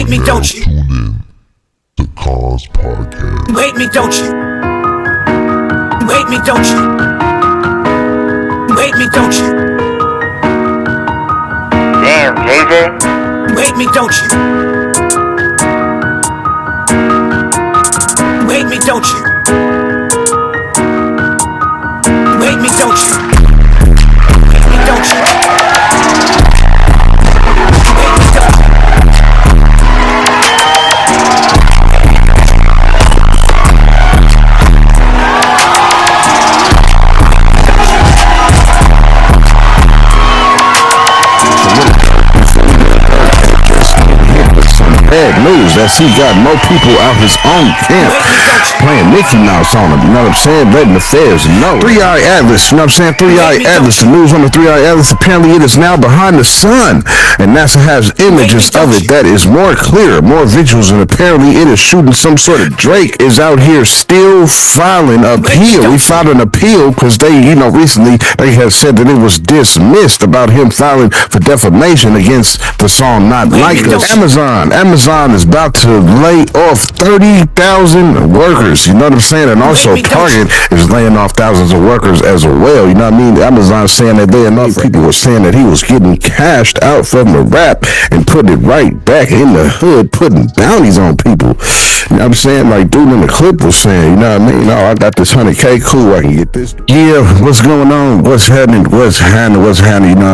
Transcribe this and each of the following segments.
hate me, don't you? Tune in to Kons Podcast. You hate me, don't you? You hate me, don't you? You hate me, don't you? Damn, JJ. You hate me, don't you? You hate me, don't you? You hate me, don't you? You hate me, don't you? Bad news that he got more people out his own camp playing Mickey Mouse on him, you know what I'm saying? Letting the feds know. 3-Eye Atlas, you know what I'm saying? 3-Eye Atlas, the news on the 3-Eye Atlas, apparently it is now behind the sun. And NASA has images of it that is more clear, more visuals, and apparently it is shooting some sort of Drake is out here still filing appeal. We filed an appeal because they, recently they have said that it was dismissed about him filing for defamation against the song Not Like Us. Amazon is about to lay off 30,000 workers, you know what I'm saying? And also Target is laying off thousands of workers as well, you know what I mean? Amazon saying that laying off people were saying that he was getting cashed out from the rap and putting it right back in the hood, putting bounties on people. You know what I'm saying? Like dude in the clip was saying, you know what I mean? I got this 100K, cool, I can get this. Yeah, what's going on? What's happening? You know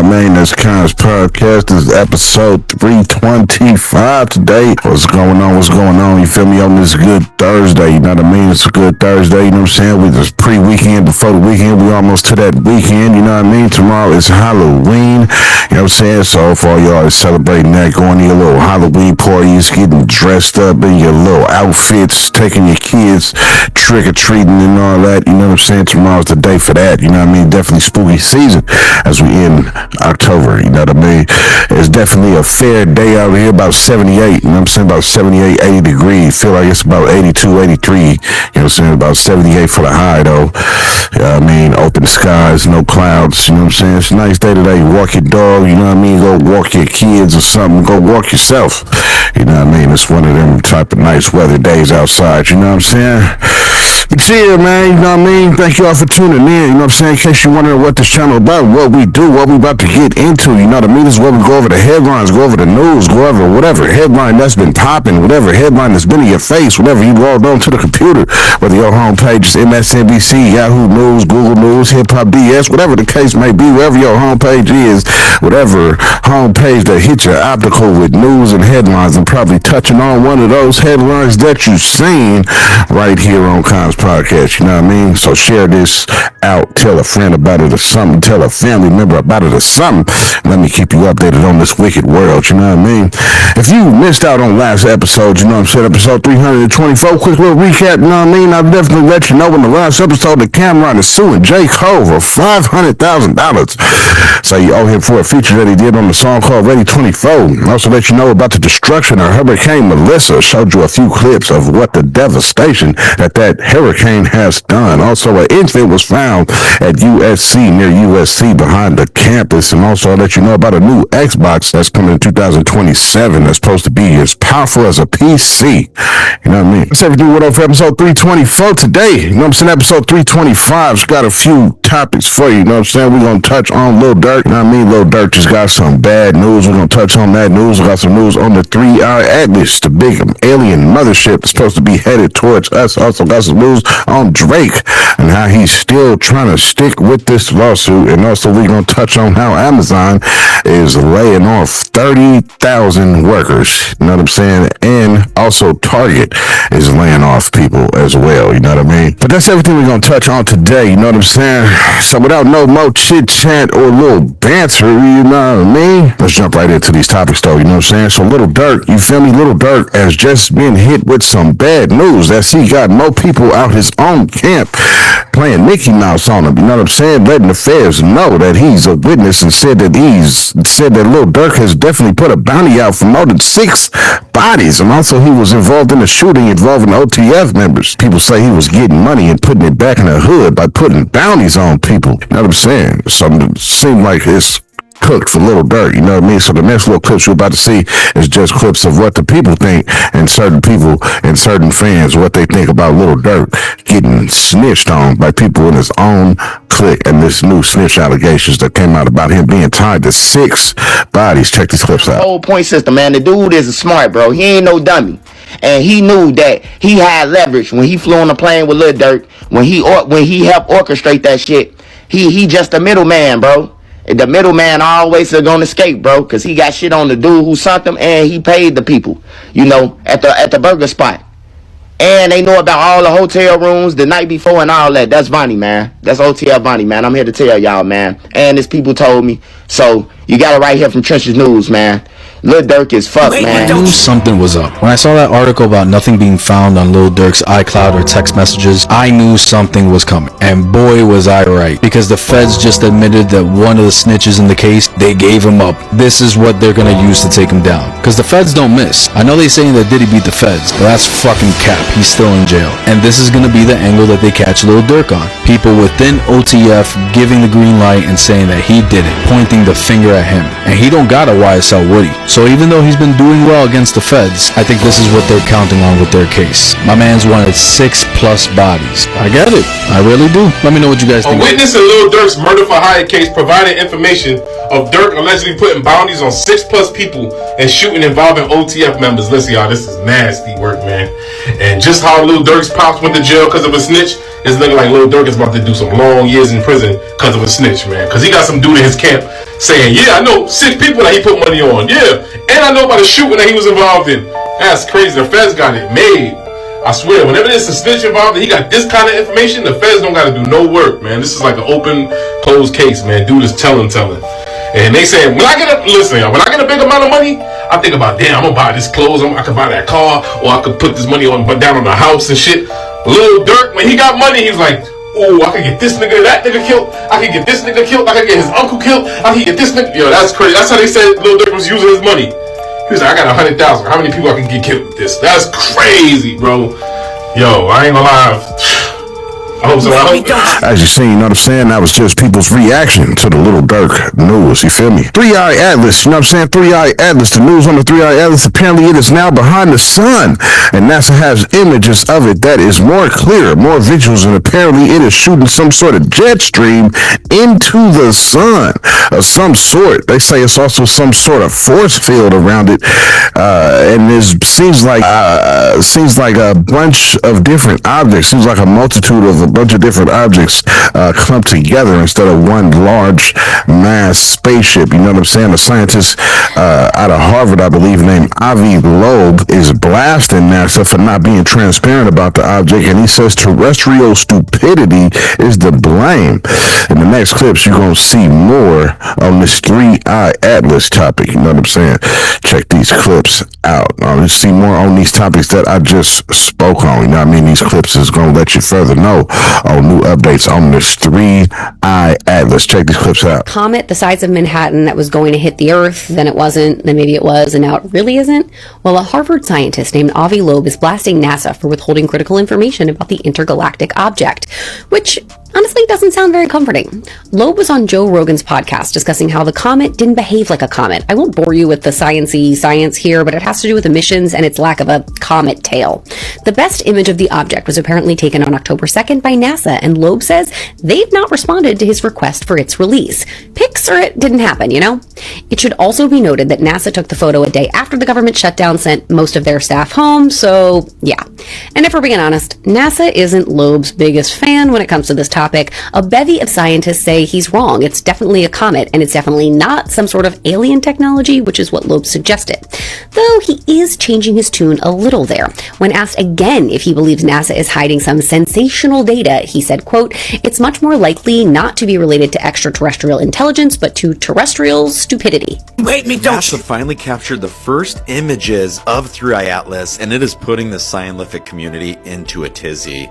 what I mean? That's Kons Podcast. This is episode 325 today. What's going on? You feel me? On this good Thursday, you know what I mean? It's a good Thursday, you know what I'm saying? We just pre-weekend, before the weekend, we almost to that weekend, you know what I mean? Tomorrow is Halloween, you know what I'm saying? So for all y'all that's celebrating that, going to your little Halloween parties, getting dressed up in your little outfits, taking your kids trick-or-treating and all that, you know what I'm saying? Tomorrow's the day for that, you know what I mean? Definitely spooky season as we end October, you know what I mean? It's definitely a fair day out here, about 78, you know what I'm saying? About 78, 80 degrees. Feel like it's about 82, 83, you know what I'm saying? About 78 for the high though. You know what I mean? Open skies, no clouds, you know what I'm saying? It's a nice day today. Walk your dog, you know what I mean? Go walk your kids or something. Go walk yourself. You know what I mean? It's one of them type of nice weather days outside, you know what I'm saying? But yeah, man, you know what I mean? Thank y'all for tuning in, you know what I'm saying? In case you're wondering what this channel about, what we do, what we about to get into, you know what I mean? This is where we go over the headlines, go over the news, go over whatever headline that's been popping, whatever headline that's been in your face, whatever you logged on to the computer, whether your homepage is MSNBC, Yahoo News, Google News, Hip Hop BS, whatever the case may be, wherever your homepage is, whatever homepage that hit your optical with news and headlines, and probably touching on one of those headlines that you've seen right here on Kons Podcast, you know what I mean? So share this out, tell a friend about it or something, tell a family member about it or something. Let me keep you updated on this wicked world, you know what I mean? If you missed out on last episode, you know what I'm saying, episode 324, quick little recap, you know what I mean? I'll definitely let you know in the last episode that Cameron is suing J. Cole for $500,000. So you owe him for a feature that he did on the song called Ready 24. Also let you know about the destruction of Hurricane Melissa. Showed you a few clips of what the devastation that hurricane has done. Also, an infant was found at USC, near USC, behind the campus. And also I'll let you know about a new Xbox that's coming in 2027 that's supposed to be as powerful as a PC. You know what I mean? That's everything we went over for episode 324 today. You know what I'm saying? Episode 325's got a few topics for you. You know what I'm saying? We're going to touch on Lil Durk. You know what I mean? Lil Durk just got some bad news. We're going to touch on that news. We got some news on the 3-Eye Atlas, the big alien mothership that's supposed to be headed towards us. Also got some news on Drake and how he's still trying to stick with this lawsuit. And also we're going to touch on how Amazon is laying off 30,000 workers. You know what I'm saying? And also Target is laying off people as well. You know what I mean? But that's everything we're going to touch on today. You know what I'm saying? So without no more chit chat or little banter, you know what I mean? Let's jump right into these topics though. You know what I'm saying? So Lil Durk, you feel me? Lil Durk has just been hit with some bad news that he got more people out his own camp playing Mickey Mouse on him. You know what I'm saying? Letting the feds know that he's a witness and said that Lil Durk has definitely put a bounty out for more than 6 bodies. And also he was involved in a shooting involving OTF members. People say he was getting money and putting it back in the hood by putting bounties on people. You know what I'm saying? So it seemed like it's cooked for Lil Durk. You know what I mean? So the next little clips you're about to see is just clips of what the people think, and certain people and certain fans what they think about Lil Durk getting snitched on by people in his own clique, and this new snitch allegations that came out about him being tied to 6 bodies. Check these clips out. Whole point system, man. The dude is smart, bro. He ain't no dummy. And he knew that he had leverage when he flew on the plane with Lil Durk. When he helped orchestrate that shit, he just a middleman, bro. And the middleman always is gonna escape, bro, because he got shit on the dude who sunk him, and he paid the people, you know, at the burger spot. And they know about all the hotel rooms the night before and all that. That's Vonnie, man. That's OTL Vonnie, man. I'm here to tell y'all, man. And this people told me. So you got it right here from Trenches News, man. Lil Durk is fucked, man. I knew something was up. When I saw that article about nothing being found on Lil Durk's iCloud or text messages, I knew something was coming. And boy was I right. Because the feds just admitted that one of the snitches in the case, they gave him up. This is what they're gonna use to take him down. Because the feds don't miss. I know they saying that Diddy beat the feds, but that's fucking cap. He's still in jail. And this is gonna be the angle that they catch Lil Durk on. People within OTF giving the green light and saying that he did it, pointing the finger at him. And he don't got a YSL Woody. So even though he's been doing well against the feds, I think this is what they're counting on with their case. My man's wanted 6+ bodies. I get it. I really do. Let me know what you guys think. A witness in Lil Durk's murder for hire case provided information of Durk allegedly putting bounties on 6+ people and shooting involving OTF members. Listen, y'all, this is nasty work, man. And just how Lil Durk's pops went to jail because of a snitch, it's looking like Lil Durk is about to do some long years in prison because of a snitch, man. Because he got some dude in his camp saying, yeah, I know 6 people that he put money on. Yeah. And I know about the shooting that he was involved in. That's crazy. The feds got it made. I swear, whenever there's a snitch involved and he got this kind of information, the feds don't got to do no work, man. This is like an open, closed case, man. Dude is telling. And they say, when I get a big amount of money, I think about, damn, I'm going to buy this clothes. I can buy that car, or I could put this money down on the house and shit. Lil Durk, when he got money, he's like, oh, I could get this nigga, that nigga killed. I could get this nigga killed. I could get his uncle killed. I could get this nigga. Yo, that's crazy. That's how they said Lil Durk was using his money. He was like, I got 100,000. How many people I can get killed with this? That's crazy, bro. Yo, I ain't gonna lie. I hope so. As you seen, you know what I'm saying? That was just people's reaction to the Lil Durk news. You feel me? 3i Atlas, you know what I'm saying? 3i Atlas, the news on the 3i Atlas. Apparently, it is now behind the sun, and NASA has images of it that is more clear, more visuals, and apparently, it is shooting some sort of jet stream into the sun of some sort. They say it's also some sort of force field around it, and it seems like a bunch of different objects. Seems like a multitude of a bunch of different objects clumped together instead of one large mass spaceship. You know what I'm saying? A scientist out of Harvard, I believe, named Avi Loeb is blasting NASA for not being transparent about the object, and he says terrestrial stupidity is the blame. In the next clips, you're going to see more on this 3i Atlas topic. You know what I'm saying? Check these clips out. You see more on these topics that I just spoke on. You know what I mean? These clips is going to let you further know on new updates on this 3i Atlas. Check these clips out. Comet the size of Manhattan that was going to hit the Earth, then it wasn't, then maybe it was, and now it really isn't? Well, a Harvard scientist named Avi Loeb is blasting NASA for withholding critical information about the intergalactic object, which honestly doesn't sound very comforting. Loeb was on Joe Rogan's podcast discussing how the comet didn't behave like a comet. I won't bore you with the sciencey science here, but it has to do with emissions and its lack of a comet tail. The best image of the object was apparently taken on October 2nd by NASA, and Loeb says they've not responded to his request for its release. Pics or it didn't happen, you know? It should also be noted that NASA took the photo a day after the government shutdown sent most of their staff home, so yeah. And if we're being honest, NASA isn't Loeb's biggest fan when it comes to this topic. A bevy of scientists say he's wrong. It's definitely a comet, and it's definitely not some sort of alien technology, which is what Loeb suggested. Though he is changing his tune a little there. When asked again if he believes NASA is hiding some sensational data, he said, quote, "It's much more likely not to be related to extraterrestrial intelligence, but to terrestrial stupidity." NASA finally captured the first images of 3i Atlas, and it is putting the scientific community into a tizzy,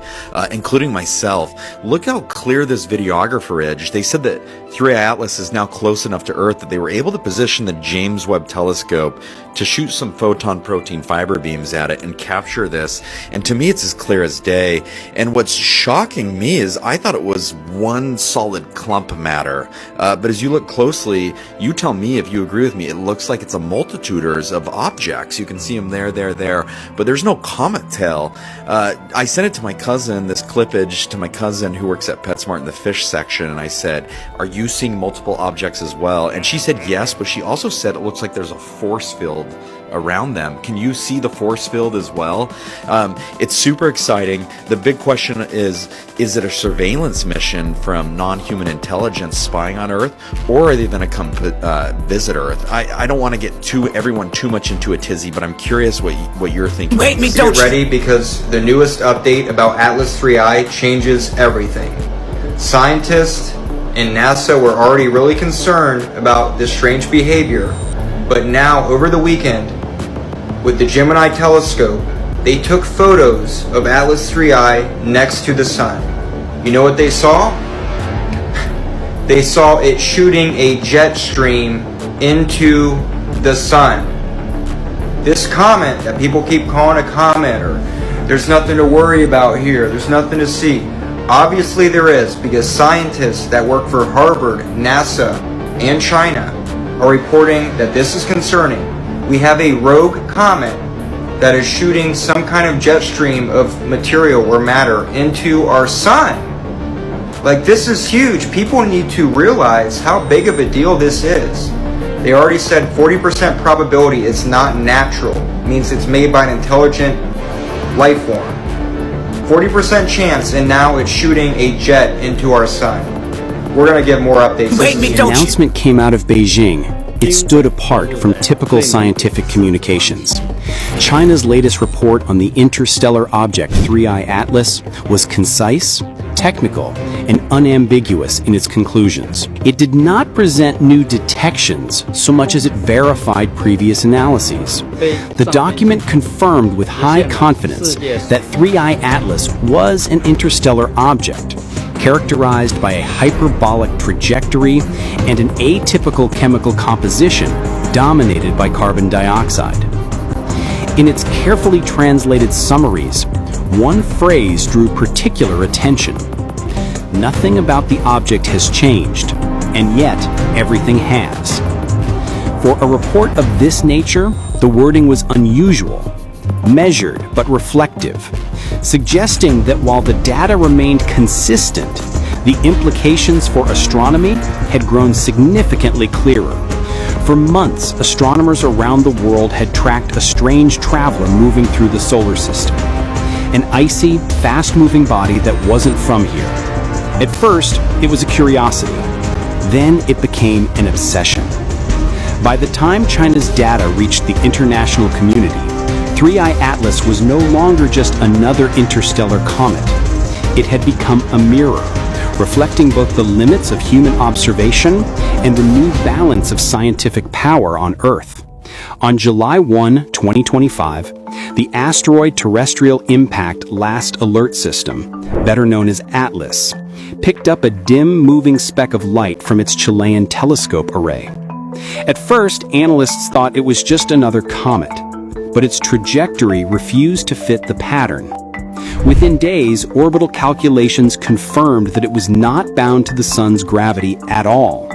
including myself. Look how how clear this videographer is. They said that 3i Atlas is now close enough to Earth that they were able to position the James Webb Telescope to shoot some photon protein fiber beams at it and capture this. And to me, it's as clear as day. And what's shocking me is I thought it was one solid clump of matter. But as you look closely, you tell me if you agree with me, it looks like it's a multitudes of objects. You can see them there, but there's no comet tail. I sent it to my cousin, this clippage to my cousin who works at PetSmart in the fish section, and I said, are you seeing multiple objects as well? And she said yes, but she also said it looks like there's a force field around them. Can you see the force field as well? It's super exciting. The big question is it a surveillance mission from non-human intelligence spying on Earth, or are they going to come visit Earth? I don't want to get everyone too much into a tizzy, but I'm curious what you're thinking. Wait, me, Get ready, because the newest update about Atlas 3i changes everything. Scientists and NASA were already really concerned about this strange behavior, but now over the weekend with the Gemini telescope, they took photos of Atlas 3i next to the sun. You know what they saw? They saw it shooting a jet stream into the sun. This comet that people keep calling a comet, or there's nothing to worry about here, there's nothing to see. Obviously there is, because scientists that work for Harvard, NASA, and China are reporting that this is concerning. We have a rogue comet that is shooting some kind of jet stream of material or matter into our sun. Like, this is huge. People need to realize how big of a deal this is. They already said 40% probability it's not natural. It means it's made by an intelligent life form. 40% chance, and now it's shooting a jet into our sun. We're going to get more updates. The announcement came out of Beijing. It stood apart from typical scientific communications. China's latest report on the interstellar object 3i Atlas was concise, technical, and unambiguous in its conclusions. It did not present new detections so much as it verified previous analyses. The document confirmed with high confidence that 3i Atlas was an interstellar object, characterized by a hyperbolic trajectory and an atypical chemical composition dominated by carbon dioxide. In its carefully translated summaries, one phrase drew particular attention. Nothing about the object has changed, and yet everything has. For a report of this nature, the wording was unusual, measured but reflective, suggesting that while the data remained consistent, the implications for astronomy had grown significantly clearer. For months, astronomers around the world had tracked a strange traveler moving through the solar system, an icy, fast-moving body that wasn't from here. At first, it was a curiosity. Then it became an obsession. By the time China's data reached the international community, 3i Atlas was no longer just another interstellar comet. It had become a mirror, reflecting both the limits of human observation and the new balance of scientific power on Earth. On July 1, 2025, the Asteroid Terrestrial Impact Last Alert System, better known as ATLAS, picked up a dim moving speck of light from its Chilean telescope array. At first, analysts thought it was just another comet, but its trajectory refused to fit the pattern. Within days, orbital calculations confirmed that it was not bound to the sun's gravity at all.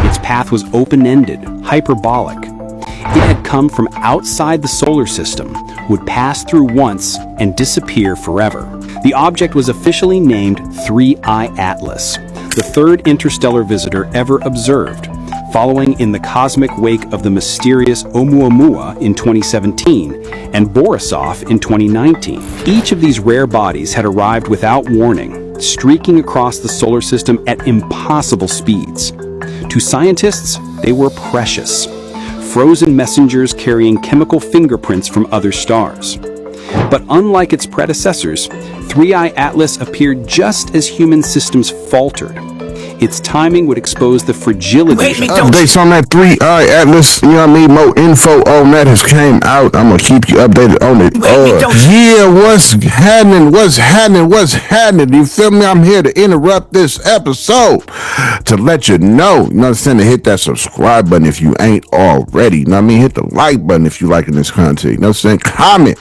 Its path was open-ended, hyperbolic. It had come from outside the solar system, would pass through once, and disappear forever. The object was officially named 3i Atlas, the third interstellar visitor ever observed, following in the cosmic wake of the mysterious Oumuamua in 2017 and Borisov in 2019. Each of these rare bodies had arrived without warning, streaking across the solar system at impossible speeds. To scientists, they were precious, frozen messengers carrying chemical fingerprints from other stars. But unlike its predecessors, 3i Atlas appeared just as human systems faltered. its timing would expose the fragility. Updates on that 3i Atlas, you know what I mean? More info on that has came out. I'm gonna keep you updated on it. Yeah, what's happening? You feel me? I'm here to interrupt this episode to let you know, you know what I'm saying, to hit that subscribe button if you ain't already. You know what I mean? Hit the like button if you liking this content. You know what I'm saying? Comment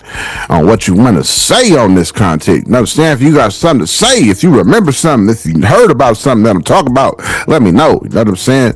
on what you want to say on this content. You know what I'm saying? If you got something to say, if you remember something, if you heard about something that I'm talking about, let me know. You know what I'm saying?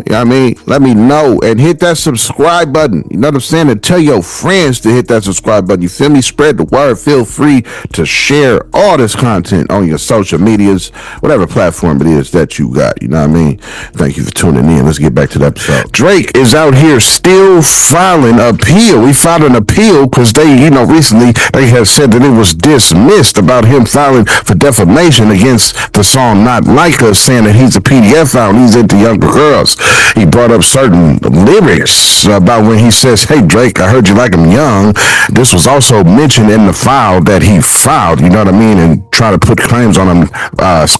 You know what I mean? Let me know and hit that subscribe button. You know what I'm saying? And tell your friends to hit that subscribe button. You feel me? Spread the word. Feel free to share all this content on your social medias, whatever platform it is that you got. You know what I mean? Thank you for tuning in. Let's get back to the episode. Drake is out here still filing appeal. We filed an appeal because they, you know, recently they have said that it was dismissed about him filing for defamation against the song Not Like Us, saying that he's a PDF file and he's into younger girls. He brought up certain lyrics about when he says, "Hey Drake, I heard you like him young." This was also mentioned in the file that he filed, you know what I mean, and try to put claims on him,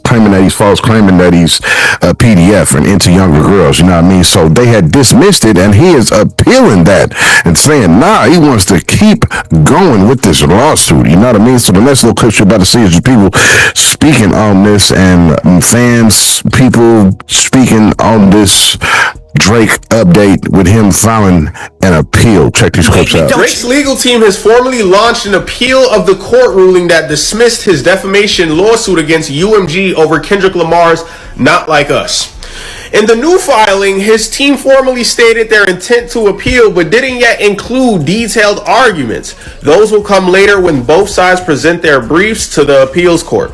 claiming that he's false, claiming that he's a PDF and into younger girls, you know what I mean? So they had dismissed it and he is appealing that and saying, nah, he wants to keep going with this lawsuit, you know what I mean? So the next little clip you're about to see is just people speaking on this and fans, people speaking on this Drake update with him filing an appeal. Check these clips out. Drake's legal team has formally launched an appeal of the court ruling that dismissed his defamation lawsuit against UMG over Kendrick Lamar's Not Like Us. In the new filing, his team formally stated their intent to appeal, but didn't yet include detailed arguments. Those will come later when both sides present their briefs to the appeals court.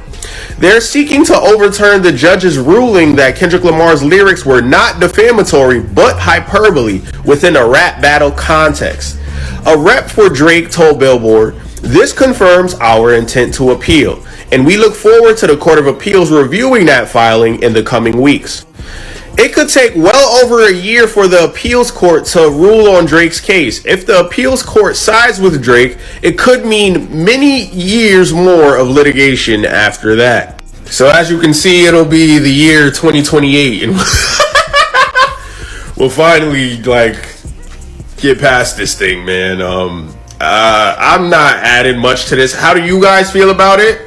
They're seeking to overturn the judge's ruling that Kendrick Lamar's lyrics were not defamatory but hyperbole within a rap battle context. A rep for Drake told Billboard, "This confirms our intent to appeal, and we look forward to the Court of Appeals reviewing that filing in the coming weeks." It could take well over a year for the appeals court to rule on Drake's case. If the appeals court sides with Drake, it could mean many years more of litigation after that. So as you can see, it'll be the year 2028 and we'll finally get past this thing, man. I'm not adding much to this. How do you guys feel about it?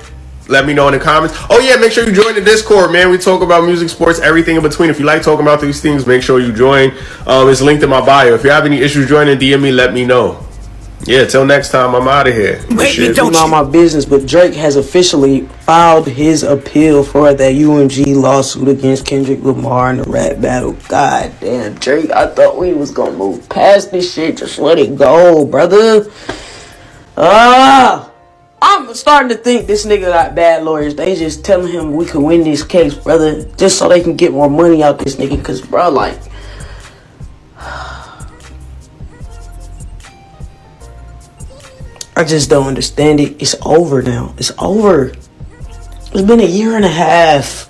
Let me know in the comments. Oh yeah, make sure you join the Discord, man. We talk about music, sports, everything in between. If you like talking about these things, make sure you join. It's linked in my bio. If you have any issues joining, DM me, let me know. Yeah, till next time, I'm out of here. Don't know my business, but Drake has officially filed his appeal for that UMG lawsuit against Kendrick Lamar in the rap battle. God damn, Drake, I thought we was gonna move past this shit. Just let it go, brother. I'm starting to think this nigga got bad lawyers. They just telling him we could win this case, brother, just so they can get more money out this nigga. Cause bro, I just don't understand it. It's over now. It's over. It's been a year and a half.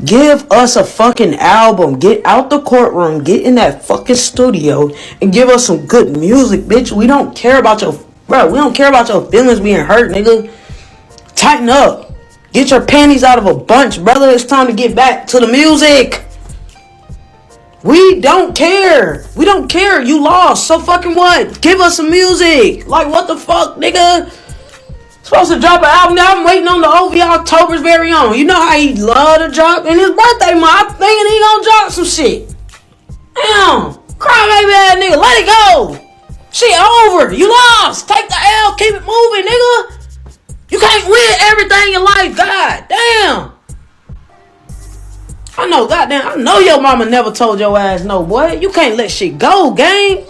Give us a fucking album. Get out the courtroom. Get in that fucking studio and give us some good music, bitch. We don't care about your feelings being hurt, nigga. Tighten up. Get your panties out of a bunch, brother. It's time to get back to the music. We don't care. We don't care. You lost. So fucking what? Give us some music. Like, what the fuck, nigga? Supposed to drop an album now. I'm waiting on the OV October's very own. You know how he love to drop in his birthday month. I'm thinking he gonna drop some shit. Damn. Crybaby ass nigga. Let it go. Shit over. You lost. Take the L. Keep it moving, nigga. You can't win everything in life. God damn. I know your mama never told your ass no, boy. You can't let shit go, gang.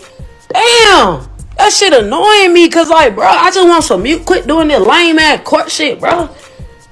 Damn. That shit annoying me, cause bro, I just want some mute. Quit doing that lame ass court shit, bro.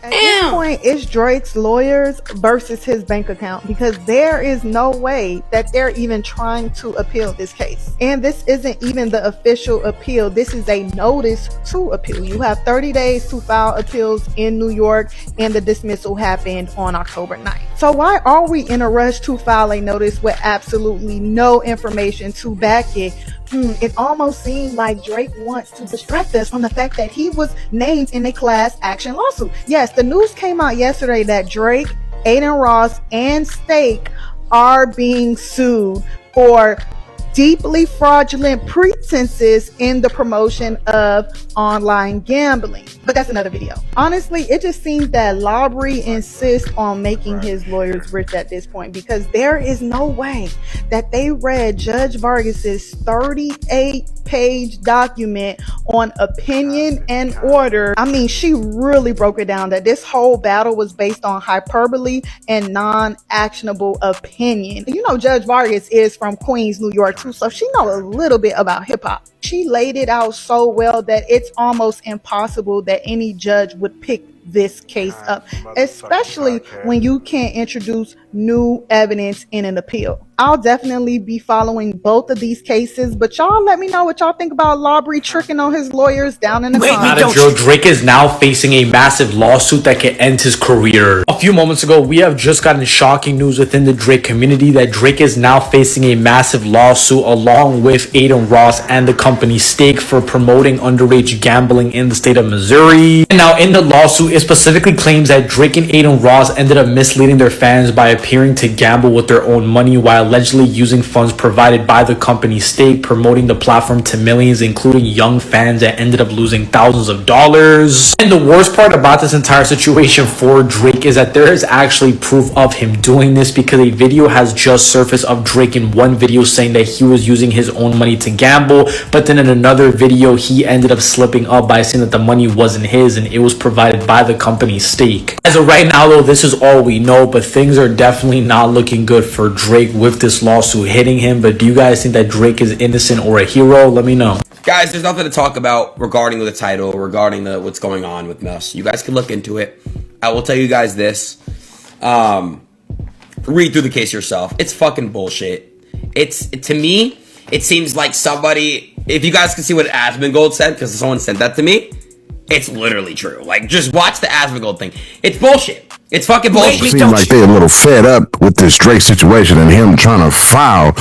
At this point, it's Drake's lawyers versus his bank account, because there is no way that they're even trying to appeal this case. And this isn't even the official appeal. This is a notice to appeal. You have 30 days to file appeals in New York, and the dismissal happened on October 9th. So why are we in a rush to file a notice with absolutely no information to back it? It almost seemed like Drake wants to distract us from the fact that he was named in a class action lawsuit. Yes, the news came out yesterday that Drake Adin Ross and Stake are being sued for deeply fraudulent pretenses in the promotion of online gambling. But that's another video. Honestly, it just seems that Labrie insists on making his lawyers rich at this point, because there is no way that they read Judge Vargas's 38-page document on opinion and order. I mean, she really broke it down that this whole battle was based on hyperbole and non-actionable opinion. You know, Judge Vargas is from Queens, New York too, so she knows a little bit about hip-hop. She laid it out so well that it's almost impossible that any judge would pick this case up, especially when you can't introduce new evidence in an appeal. I'll definitely be following both of these cases, but y'all let me know what y'all think about Labrie tricking on his lawyers down in the comments. Drake is now facing a massive lawsuit that could end his career. A few moments ago, we have just gotten shocking news within the Drake community that Drake is now facing a massive lawsuit along with Adin Ross and the company Stake for promoting underage gambling in the state of Missouri. And now in the lawsuit, it specifically claims that Drake and Adin Ross ended up misleading their fans by appearing to gamble with their own money while allegedly using funds provided by the company Stake, promoting the platform to millions, including young fans that ended up losing thousands of dollars. And the worst part about this entire situation for Drake is that there is actually proof of him doing this, because a video has just surfaced of Drake in one video saying that he was using his own money to gamble, but then in another video he ended up slipping up by saying that the money wasn't his and it was provided by the company Stake. As of right now though, this is all we know, but things are definitely not looking good for Drake with this lawsuit hitting him. But do you guys think that Drake is innocent or a hero? Let me know. Guys, there's nothing to talk about regarding the title, regarding what's going on with us. You guys can look into it. I will tell you guys this. Read through the case yourself. It's fucking bullshit. To me, it seems like somebody, if you guys can see what Asmongold said, because someone sent that to me, it's literally true. Like, just watch the Asmongold thing. It's bullshit. It's fucking bullshit. It seems like they're a little fed up with this Drake situation and him trying to file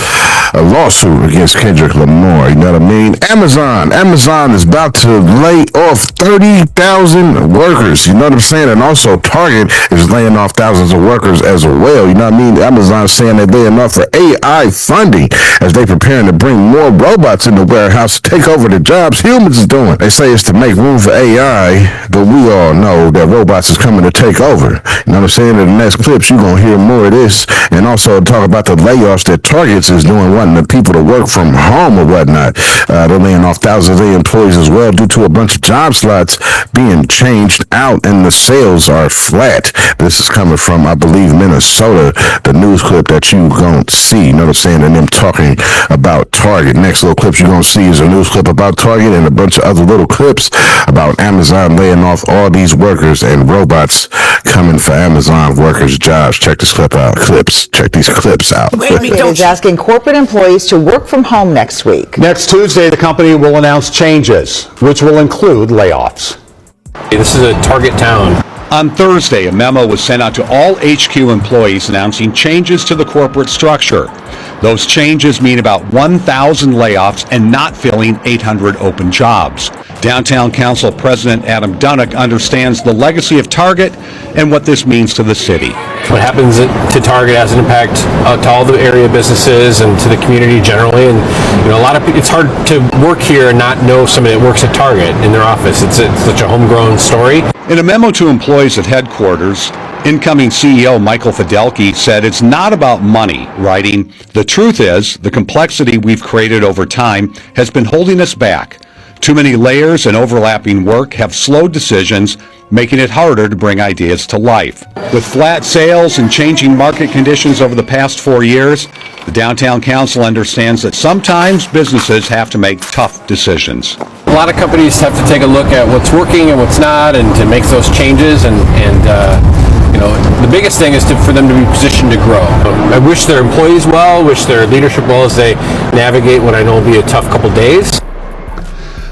a lawsuit against Kendrick Lamar. You know what I mean? Amazon is about to lay off 30,000 workers. You know what I'm saying? And also Target is laying off thousands of workers as well. You know what I mean? Amazon saying they're laying off for AI funding as they preparing to bring more robots in the warehouse to take over the jobs humans is doing. They say it's to make room for AI, but we all know that robots is coming to take over. You know what I'm saying? In the next clips, you're going to hear more of this. And also talk about the layoffs that Targets is doing, wanting the people to work from home or whatnot. They're laying off thousands of employees as well due to a bunch of job slots being changed out and the sales are flat. This is coming from, I believe, Minnesota, the news clip that you going to see. You know what I'm saying? And them talking about Target. Next little clips you're going to see is a news clip about Target and a bunch of other little clips about Amazon laying off all these workers and robots coming for Amazon workers' jobs. Check this clip out. Check these clips out. Is asking corporate employees to work from home next week. Next Tuesday, the company will announce changes, which will include layoffs. This is a Target town. On Thursday, a memo was sent out to all HQ employees announcing changes to the corporate structure. Those changes mean about 1,000 layoffs and not filling 800 open jobs. Downtown Council President Adam Dunnock understands the legacy of Target and what this means to the city. What happens to Target has an impact to all the area businesses and to the community generally. And it's hard to work here and not know somebody that works at Target in their office. It's such a homegrown story. In a memo to employees at headquarters, incoming CEO Michael Fidelki said it's not about money, writing, "The truth is, the complexity we've created over time has been holding us back. Too many layers and overlapping work have slowed decisions, making it harder to bring ideas to life." With flat sales and changing market conditions over the past 4 years, the Downtown Council understands that sometimes businesses have to make tough decisions. A lot of companies have to take a look at what's working and what's not, and to make those changes. And the biggest thing is for them to be positioned to grow. I wish their employees well, wish their leadership well as they navigate what I know will be a tough couple days.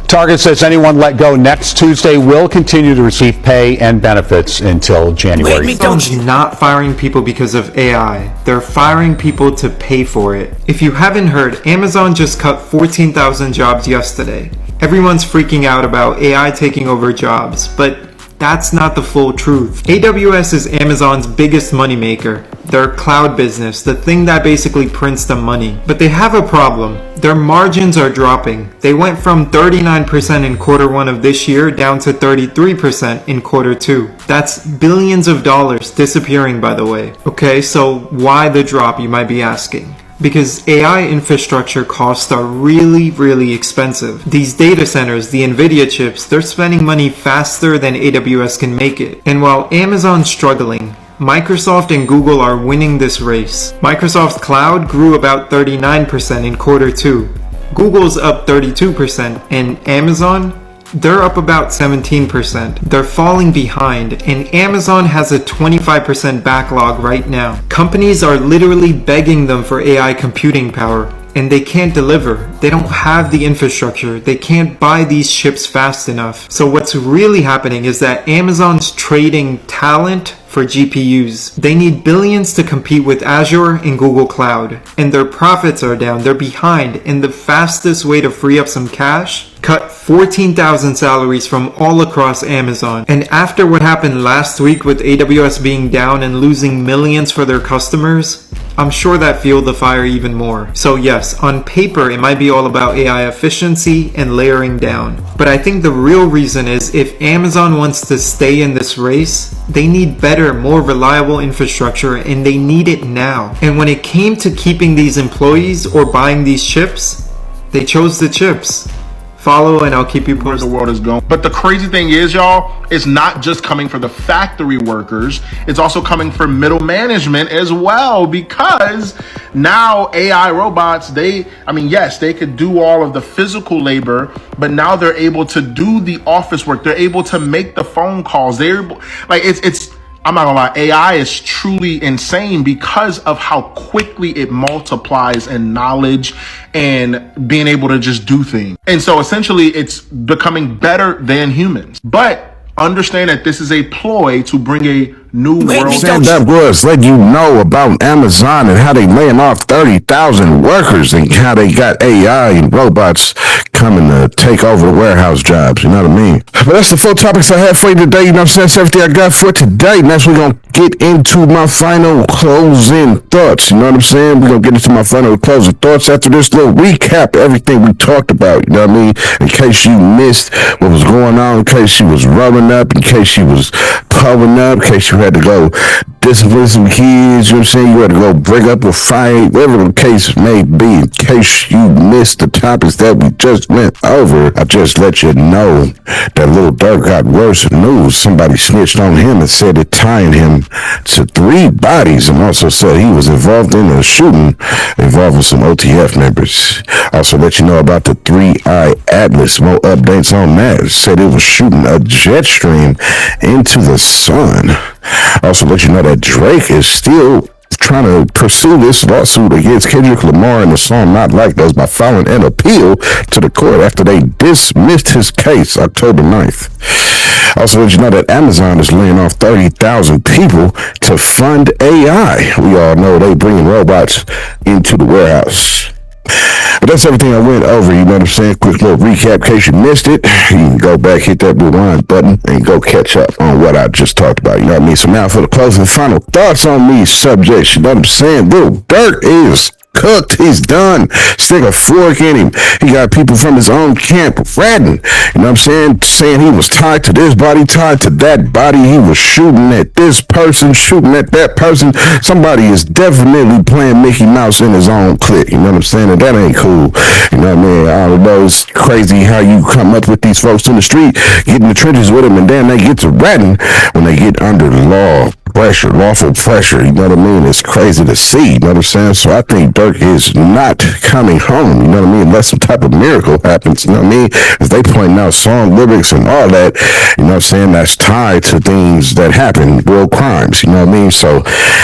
Target says anyone let go next Tuesday will continue to receive pay and benefits until January. Amazon's not firing people because of AI. They're firing people to pay for it. If you haven't heard, Amazon just cut 14,000 jobs yesterday. Everyone's freaking out about AI taking over jobs, but That's not the full truth. AWS is Amazon's biggest moneymaker. Their cloud business, the thing that basically prints them money. But they have a problem. Their margins are dropping. They went from 39% in quarter one of this year down to 33% in quarter two. That's billions of dollars disappearing, by the way. Okay, so why the drop, you might be asking? Because AI infrastructure costs are really expensive. These data centers, the NVIDIA chips, they're spending money faster than AWS can make it. And while Amazon's struggling, Microsoft and Google are winning this race. Microsoft's cloud grew about 39% in quarter two. Google's up 32%, and Amazon, they're up about 17%. They're falling behind, and Amazon has a 25% backlog right now. Companies are literally begging them for AI computing power, and they can't deliver. They don't have the infrastructure. They can't buy these chips fast enough. So what's really happening is that Amazon's trading talent for GPUs. They need billions to compete with Azure and Google Cloud, and their profits are down. They're behind, and the fastest way to free up some cash, cut 14,000 salaries from all across Amazon. And after what happened last week with AWS being down and losing millions for their customers, I'm sure that fueled the fire even more. So yes, on paper it might be all about AI efficiency and layering down. But I think the real reason is if Amazon wants to stay in this race, they need better, more reliable infrastructure, and they need it now. And when it came to keeping these employees or buying these chips, they chose the chips. Follow and I'll keep you posted. Where the world is going. But the crazy thing is, y'all, it's not just coming for the factory workers. It's also coming for middle management as well, because now AI robots, yes, they could do all of the physical labor, but now they're able to do the office work. They're able to make the phone calls. I'm not gonna lie, AI is truly insane because of how quickly it multiplies in knowledge and being able to just do things. And so essentially it's becoming better than humans. But understand that this is a ploy to bring a new world. Stand up was let you know about Amazon and how they laying off 30,000 workers and how they got AI and robots coming to take over the warehouse jobs, you know what I mean? But that's the full topics I have for you today, you know what I'm saying? That's everything I got for today. Next we're going to get into my final closing thoughts, you know what I'm saying? We're going to get into my final closing thoughts after this little recap of everything we talked about, you know what I mean? In case you missed what was going on, in case you was rubbing up, in case you was pulling up, in case you had to go discipline some kids, you know what I'm saying? You had to go break up a fight, whatever the case may be. In case you missed the topics that we just went over, I just let you know that Lil Durk got worse news. Somebody snitched on him and said it tied him to 3 bodies, and also said he was involved in a shooting involving some OTF members. Also let you know about the 3i Atlas. More updates on that. Said it was shooting a jet stream into the sun. Also let you know that Drake is still trying to pursue this lawsuit against Kendrick Lamar and the song Not Like Those by filing an appeal to the court after they dismissed his case October 9th. Also let you know that Amazon is laying off 30,000 people to fund AI. We all know they bringing robots into the warehouse. But that's everything I went over, you know what I'm saying? Quick little recap in case you missed it. You can go back, hit that rewind button, and go catch up on what I just talked about, you know what I mean? So now for the closing final thoughts on these subjects, you know what I'm saying? Lil Durk is cooked. He's done. Stick a fork in him. He got people from his own camp ratting, you know what I'm saying he was tied to this body, tied to that body. He was shooting at this person, shooting at that person. Somebody is definitely playing Mickey Mouse in his own clique, you know what I'm saying? And that ain't cool, you know what I mean? I don't know, it's crazy how you come up with these folks in the street, get in the trenches with them, and then they get to ratting when they get under lawful pressure, you know what I mean? It's crazy to see, you know what I'm saying? So I think Durk is not coming home, you know what I mean? Unless some type of miracle happens, you know what I mean? As they pointing out song lyrics and all that, you know what I'm saying? That's tied to things that happen, real crimes, you know what I mean? So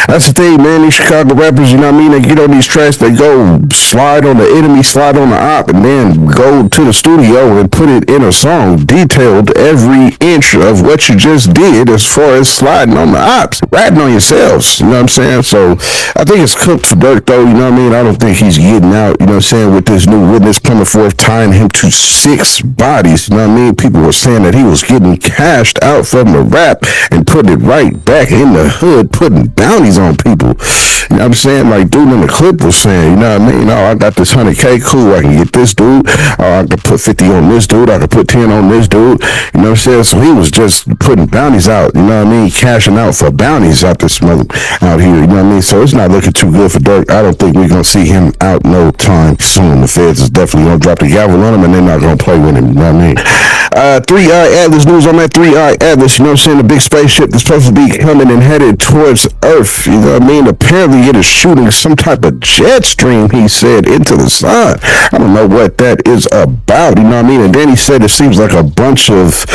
that's the thing, man. These Chicago rappers, you know what I mean? They get on these tracks, they go slide on the enemy, slide on the op, and then go to the studio and put it in a song, detailed every inch of what you just did as far as sliding on the ops. ratting on yourselves. You know what I'm saying? So I think it's cooked for Durk, though. You know what I mean? I don't think he's getting out. You know what I'm saying? With this new witness coming forth, tying him to 6 bodies. You know what I mean? People were saying that he was getting cashed out from the rap and putting it right back in the hood, putting bounties on people. You know what I'm saying? Like dude in the clip was saying, you know what I mean? Oh, I got this 100K, cool. I can get this dude. Oh, I can put 50 on this dude. I can put 10 on this dude. You know what I'm saying? So he was just putting bounties out. You know what I mean? Cashing out for bounties out this mother out here. You know what I mean? So it's not looking too good for Durk. I don't think we're gonna see him out no time soon. The feds is definitely gonna drop the gavel on him, and they're not gonna play with him. You know what I mean? 3-Eye Atlas news on that 3-Eye Atlas. You know what I'm saying? The big spaceship that's supposed to be coming and headed towards Earth. You know what I mean? Apparently it is shooting some type of jet stream, he said, into the sun. I don't know what that is about. You know what I mean? And then he said it seems like a bunch of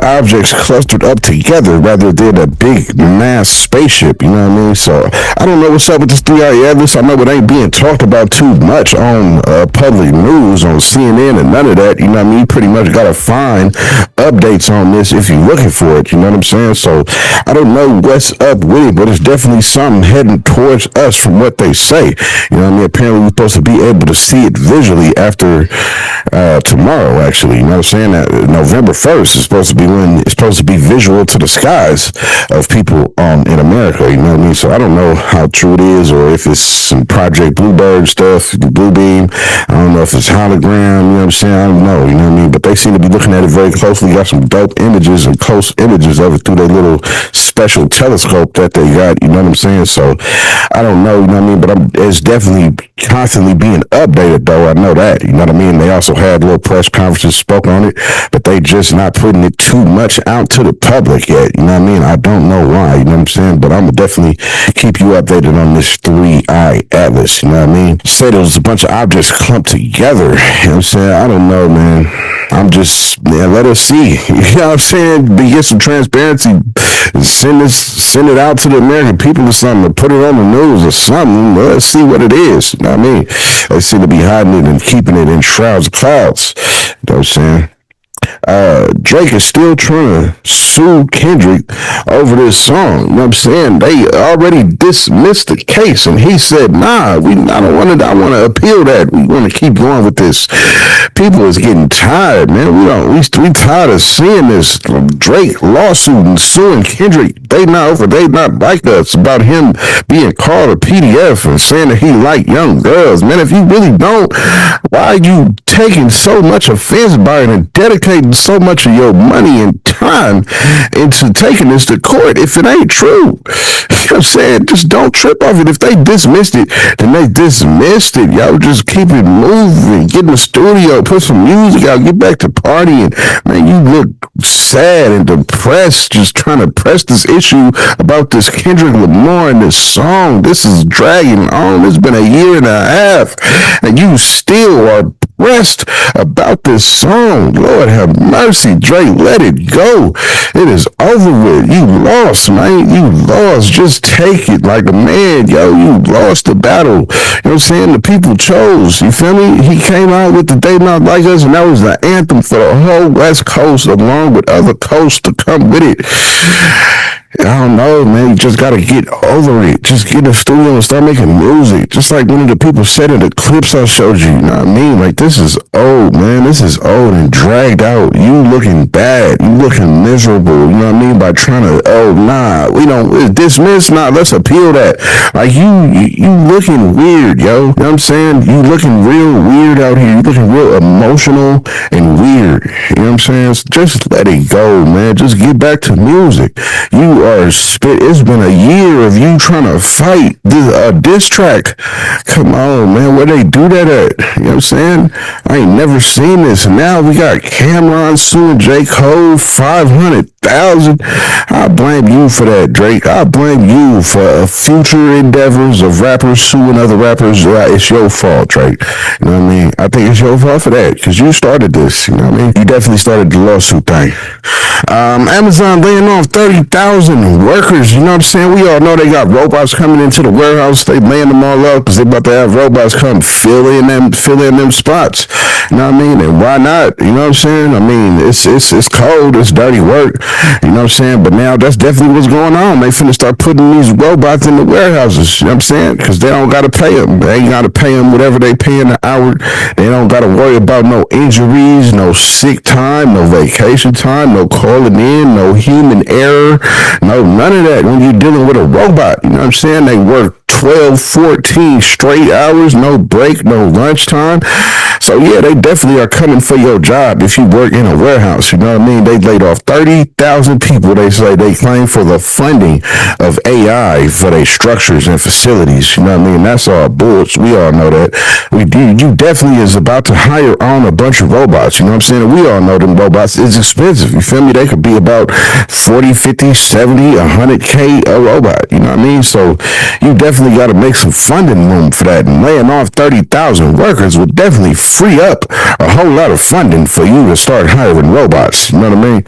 objects clustered up together rather than a big mass spaceship. You know what I mean? So I don't know what's up with this 3-Eye Atlas. I know it ain't being talked about too much on public news, on CNN and none of that. You know what I mean? You pretty much gotta find updates on this if you're looking for it. You know what I'm saying? So I don't know what's up with it, but it's definitely something heading towards us from what they say. You know what I mean? Apparently we're supposed to be able to see it visually after tomorrow, actually. You know what I'm saying? That November 1st is supposed to be when it's supposed to be visual to the skies of people in America. You know what I mean? So I don't know how true it is, or if it's some Project Bluebird stuff, the Blue Beam. I don't know if it's hologram. You know what I'm saying? I don't know. You know what I mean? But they seem to be looking at it very closely. Got some dope images and close images of it through their little special telescope that they got. You know what I'm saying? So I don't know. You know what I mean? But it's definitely constantly being updated, though. I know that. You know what I mean? They also had little press conferences, spoke on it, but they just not putting it too much out to the public yet. You know what I mean? I don't know why. You know what I'm saying? But I'm gonna definitely keep you updated on this 3-Eye Atlas. You know what I mean? Said it was a bunch of objects clumped together. You know what I'm saying? I don't know, man. I'm just, let us see. You know what I'm saying? Get some transparency. Send it out to the American people or something, or put it on the news or something. Let's see what it is. You know what I mean? They seem to be hiding it and keeping it in shrouds of clouds. You know what I'm saying? Drake is still trying to sue Kendrick over this song. You know what I'm saying? They already dismissed the case, and he said, nah, I want to appeal that. We want to keep going with this. People is getting tired, man. We tired of seeing this Drake lawsuit and suing Kendrick. They not like us about him being called a PDF and saying that he like young girls. Man, if you really don't, why are you taking so much offense by it and dedicating so much of your money and time into taking this to court if it ain't true? You know what I'm saying? Just don't trip off it. If they dismissed it, then they dismissed it. Y'all just keep it moving. Get in the studio, put some music out, get back to partying. Man, you look sad and depressed just trying to press this issue about this Kendrick Lamar and this song. This is dragging on. It's been a year and a half, and you still are pressed about this song. Lord have mercy, Drake, let it go. It is over with. You lost, man. You lost. Just take it like a man, yo. You lost the battle. You know what I'm saying? The people chose. You feel me? He came out with the They Not Like Us, and that was the anthem for the whole West Coast, along with other coasts to come with it. I don't know, man. You just gotta get over it. Just get in the studio and start making music. Just like one of the people said in the clips I showed you. You know what I mean? Like, this is old, man. This is old and dragged out. You looking bad. You looking miserable. You know what I mean? By trying to, we don't dismiss. Nah, let's appeal that. Like, you looking weird, yo. You know what I'm saying? You looking real weird out here. You looking real emotional and weird. You know what I'm saying? Just let it go, man. Just get back to music. You are spit. It's been a year of you trying to fight a diss track. Come on, man. Where they do that at? You know what I'm saying? I ain't never seen this. And now we got Cameron suing J. Cole $500,000. I blame you for that, Drake. I blame you for future endeavors of rappers suing other rappers. It's your fault, Drake. You know what I mean? I think it's your fault for that because you started this. You know what I mean? You definitely started the lawsuit thing. Amazon laying off 30,000 workers. You know what I'm saying? We all know they got robots coming into the warehouse. They laying them all up because they about to have robots come fill in them spots. You know what I mean? And why not? You know what I'm saying? I mean, it's cold. It's dirty work. You know what I'm saying? But now that's definitely what's going on. They finna start putting these robots in the warehouses. You know what I'm saying? Because they don't got to pay them. They ain't got to pay them whatever they pay an hour. They don't got to worry about no injuries, no sick time, no vacation time, no calling in, no human error, no none of that when you're dealing with a robot. You know what I'm saying? They work 12, 14 straight hours, no break, no lunchtime. So yeah, they definitely are coming for your job if you work in a warehouse. You know what I mean? They laid off 30,000 people. They say they claim for the funding of AI for their structures and facilities. You know what I mean? That's all bullshit. We all know that. You definitely is about to hire on a bunch of robots. You know what I'm saying? And we all know them robots is expensive. You feel me? They could be about 40, 50, 70, 100K a robot. You know what I mean? So you definitely got to make some funding room for that. And laying off 30,000 workers would definitely free up a whole lot of funding for you to start hiring robots. You know what I mean?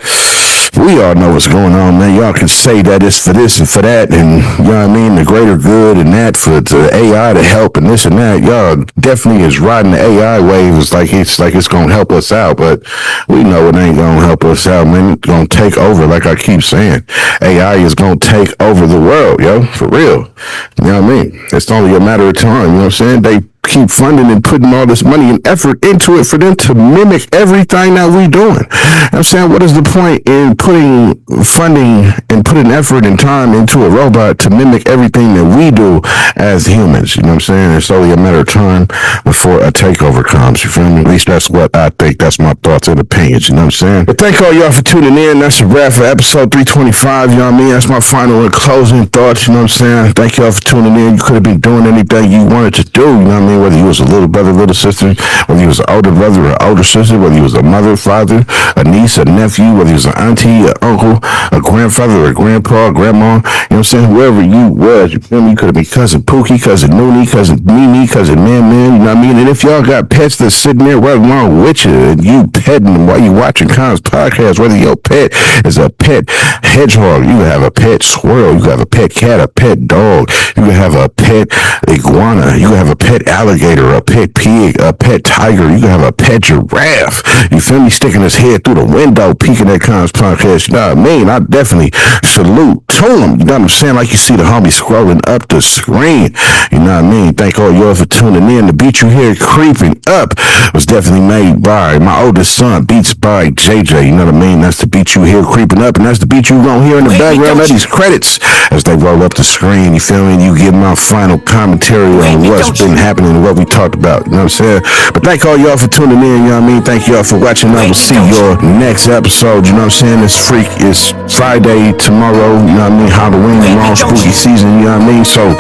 We all know what's going on, man. Y'all can say that it's for this and for that, and you know what I mean, the greater good and that for the AI to help and this and that. Y'all definitely is riding the AI wave. It's like it's gonna help us out, but we know it ain't gonna help us out, man. It's gonna take over, like I keep saying. AI is gonna take over the world, yo, for real. You know what I mean? It's only a matter of time. You know what I'm saying? They keep funding and putting all this money and effort into it for them to mimic everything that we doing. I'm saying, what is the point in putting funding and putting effort and time into a robot to mimic everything that we do as humans? You know what I'm saying? It's only a matter of time before a takeover comes. You feel me? At least that's what I think. That's my thoughts and opinions. You know what I'm saying? But thank all y'all for tuning in. That's a wrap for episode 325. You know what I mean? That's my final and closing thoughts. You know what I'm saying? Thank y'all for tuning in. You could have been doing anything you wanted to do. You know what I mean? Whether you was a little brother, little sister, whether you was an older brother or older sister, whether you was a mother, father, a niece, a nephew, whether you was an auntie, an uncle, a grandfather, a grandpa, grandma, you know what I'm saying? Whoever you was, you feel me? You could have been cousin Pookie, cousin Noonie, cousin Mimi, cousin Man, you know what I mean? And if y'all got pets that's sitting there right along with you and you petting them while you watching Kons Podcast, whether your pet is a pet hedgehog, you can have a pet squirrel, you can have a pet cat, a pet dog, you can have a pet iguana, you can have a pet alligator, a pet pig, a pet tiger, you can have a pet giraffe. You feel me? Sticking his head through the window, peeking at Kons Podcast. You know what I mean? I definitely salute to him. You know what I'm saying? Like you see the homie scrolling up the screen. You know what I mean? Thank all y'all for tuning in. The beat you hear creeping up was definitely made by my oldest son, Beats by JJ. You know what I mean? That's the beat you hear creeping up, and that's the beat you gonna hear in the background of these credits as they roll up the screen. You feel me? You get my final commentary on what's been happening and what we talked about. You know what I'm saying? But thank all y'all for tuning in. You know what I mean? Thank y'all for watching. I will see your next episode. You know what I'm saying? It's Friday tomorrow. You know what I mean? Halloween, the long spooky season. You know what I mean? So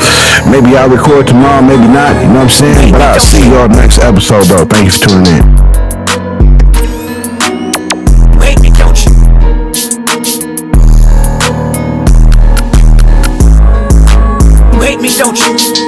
maybe I'll record tomorrow, maybe not. You know what I'm saying? But I'll see y'all next episode, though. Thank you for tuning in. Wait me, don't you? Wait me, don't you?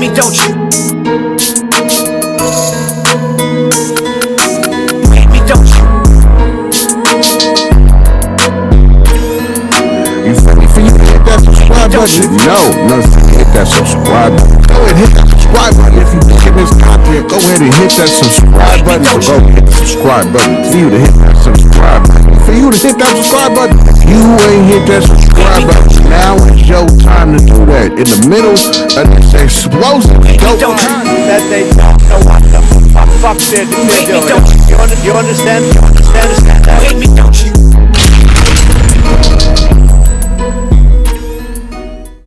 me, don't you? Hate me, don't you? You feel me? For you to hit that subscribe button? No, hit that subscribe button. Go ahead and hit that subscribe button. If you digging this content, go ahead and hit that subscribe button. So go hit the subscribe button. For you to hit that subscribe button. For you to hit that subscribe button. You ain't hit that subscribe button. Now is your time to do that. In the middle of this explosive dope time that they don't know what the fuck they're doing. You understand? Hate me, don't you?